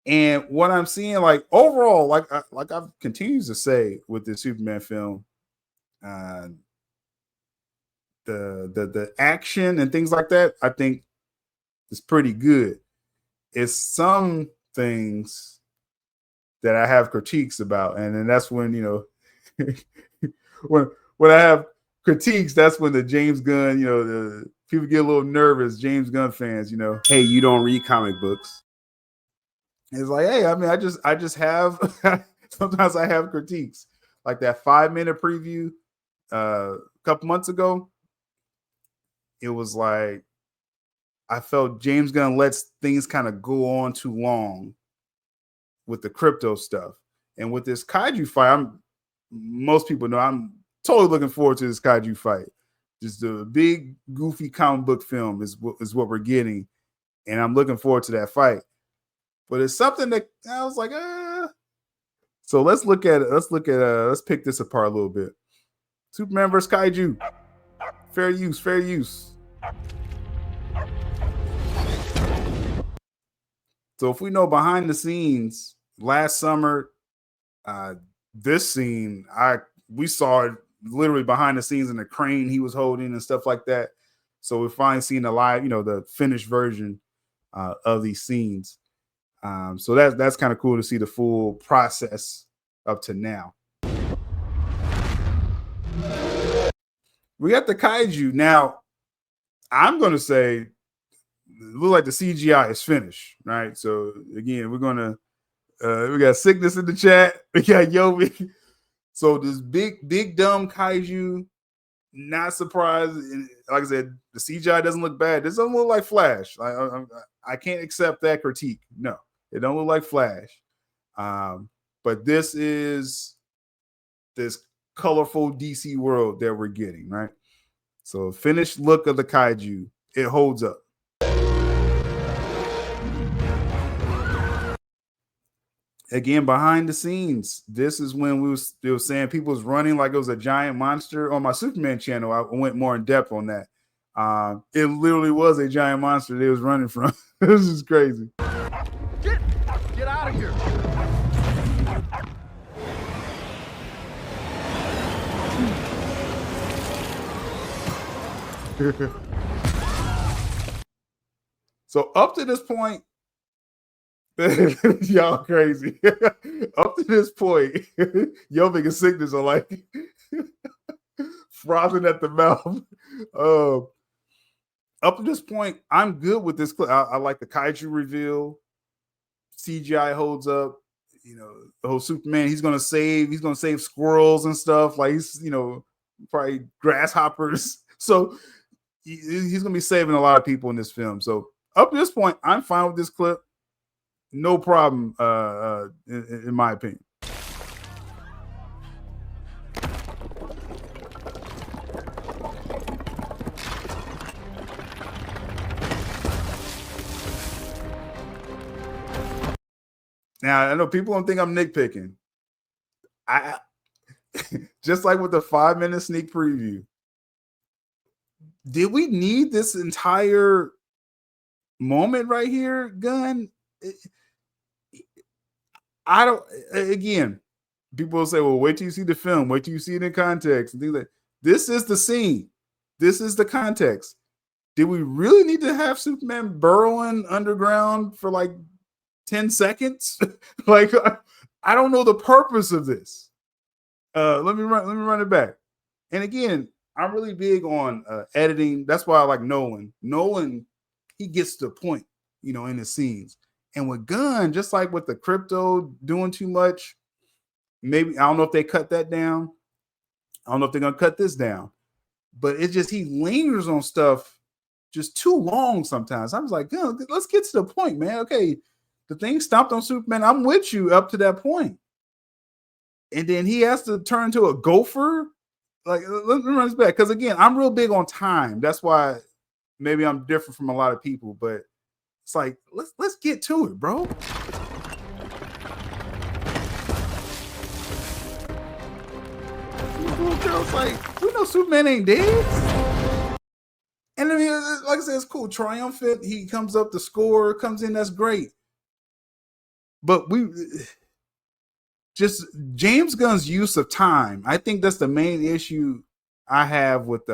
And what I'm seeing, like overall, like I've continued to say with the Superman film, uh, the action and things like that, I think is pretty good. It's some things that I have critiques about, and then that's when when I have critiques, that's when the James Gunn, the people get a little nervous. James Gunn fans, Hey, you don't read comic books. it's like, hey, I mean, I just have sometimes I have critiques, like that 5 minute preview a couple months ago. It was like I felt James Gunn lets things kind of go on too long with the crypto stuff. And with this kaiju fight, most people know I'm totally looking forward to this kaiju fight. Just a big, goofy comic book film is what we're getting, and I'm looking forward to that fight. But it's something that I was like, ah. So let's look at it. Let's pick this apart a little bit. Superman versus Kaiju. Fair use, fair use. So if we know behind the scenes, last summer, this scene, we saw it literally behind the scenes in the crane he was holding and stuff like that. So we're finally seeing the live, the finished version of these scenes. So that's kind of cool to see the full process up to now. We got the kaiju. Now, I'm going to say, it looks like the CGI is finished, right? So again, we got Sickness in the chat. We got Yobi. So this big dumb kaiju, not surprised. Like I said, the CGI doesn't look bad. This doesn't look like Flash. I can't accept that critique. No, it don't look like Flash. But this is this colorful DC world that we're getting, right? So finished look of the kaiju, it holds up. Again, behind the scenes, this is when we was saying people was running like it was a giant monster. On my Superman channel, I went more in depth on that. It literally was a giant monster they was running from. This is crazy. Get out of here. So up to this point, y'all crazy. Up to this point, Yovik and Sickness are like frothing at the mouth. Up to this point, I'm good with this clip. I like the kaiju reveal. CGI holds up. The whole Superman, he's gonna save squirrels and stuff. Like he's, probably grasshoppers. So he's gonna be saving a lot of people in this film. So up to this point, I'm fine with this clip. No problem, in my opinion. Now I know people don't think I'm nitpicking. I just like with the 5-minute sneak preview. Did we need this entire moment right here, Gunn? I don't. Again, people will say, "Well, wait till you see the film. Wait till you see it in context." And things like this is the scene. This is the context. Did we really need to have Superman burrowing underground for like 10 seconds? Like, I don't know the purpose of this. Let me run it back. And again, I'm really big on editing. That's why I like Nolan. Nolan, he gets to the point, in the scenes. And with Gunn, just like with the crypto doing too much, maybe I don't know if they cut that down. I don't know if they're gonna cut this down, but it's just he lingers on stuff just too long sometimes. I was like, let's get to the point, man. Okay, the thing stomped on Superman. I'm with you up to that point. And then he has to turn to a gopher. Like, let me run this back. Because again, I'm real big on time. That's why maybe I'm different from a lot of people, but it's like, let's get to it, bro. Little girl's like, we know Superman ain't dead. And I mean, like I said, it's cool. Triumphant. He comes up, the score comes in. That's great. but we just James Gunn's use of time. I think that's the main issue I have with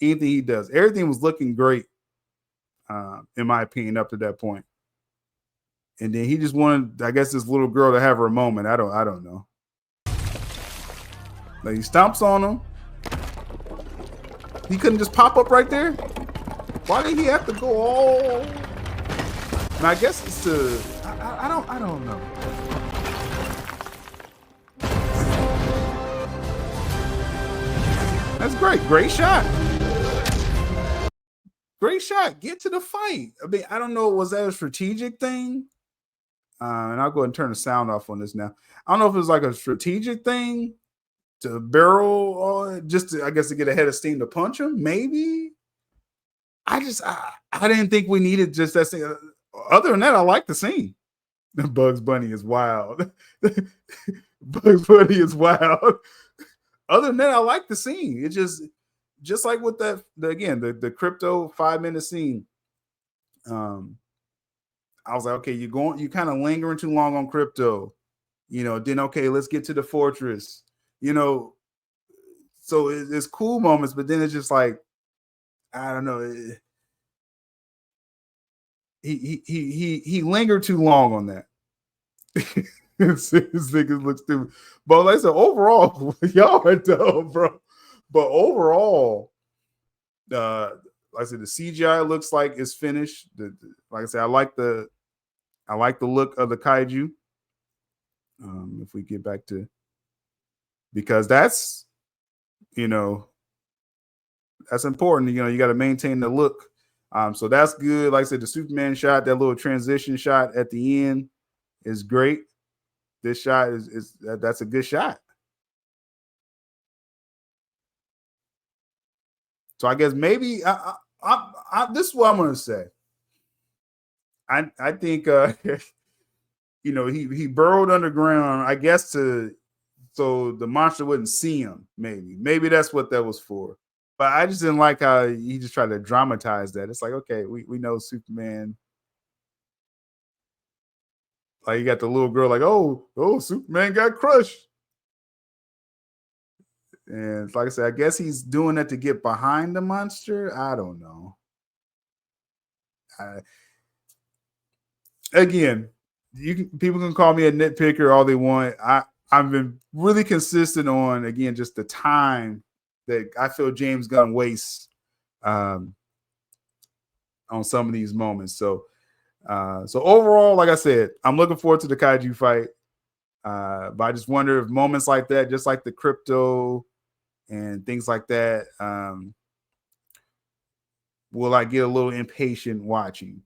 anything he does. Everything was looking great, in my opinion, up to that point. And then he just wanted, I guess, this little girl to have her moment. I don't know. Like he stomps on him. He couldn't just pop up right there. Why did he have to go all? And I guess it's to I don't know. That's great. Great shot. Great shot. Get to the fight. I mean, I don't know. Was that a strategic thing? And I'll go ahead and turn the sound off on this now. I don't know if it was like a strategic thing to barrel, just to, I guess, to get ahead of steam to punch him. Maybe. I didn't think we needed just that thing. Other than that, I like the scene. Bugs Bunny is wild. Bugs Bunny is wild. Other than that, I like the scene. It just like with that, the crypto 5-minute scene. I was like, okay, you kind of lingering too long on crypto, then okay, let's get to the fortress, so it's cool moments, but then it's just like, I don't know. He lingered too long on that. His niggas look stupid. But like I said, overall, y'all are dumb, bro. But overall, like I said, the CGI looks like it's finished. Like I said, I like the look of the kaiju. If we get back to, because that's that's important. You got to maintain the look. So that's good. Like I said, the Superman shot, that little transition shot at the end is great. This shot that's a good shot. So I guess maybe this is what I'm gonna say. I think he burrowed underground, I guess, so the monster wouldn't see him. Maybe that's what that was for. But I just didn't like how he just tried to dramatize that. It's like, okay, we know Superman. Like you got the little girl like, oh, Superman got crushed. And like I said, I guess he's doing that to get behind the monster. I don't know. Again, people can call me a nitpicker all they want. I've been really consistent on, again, just the time that I feel James Gunn wastes on some of these moments. So overall, like I said, I'm looking forward to the kaiju fight. But I just wonder if moments like that, just like the crypto and things like that, will I get a little impatient watching?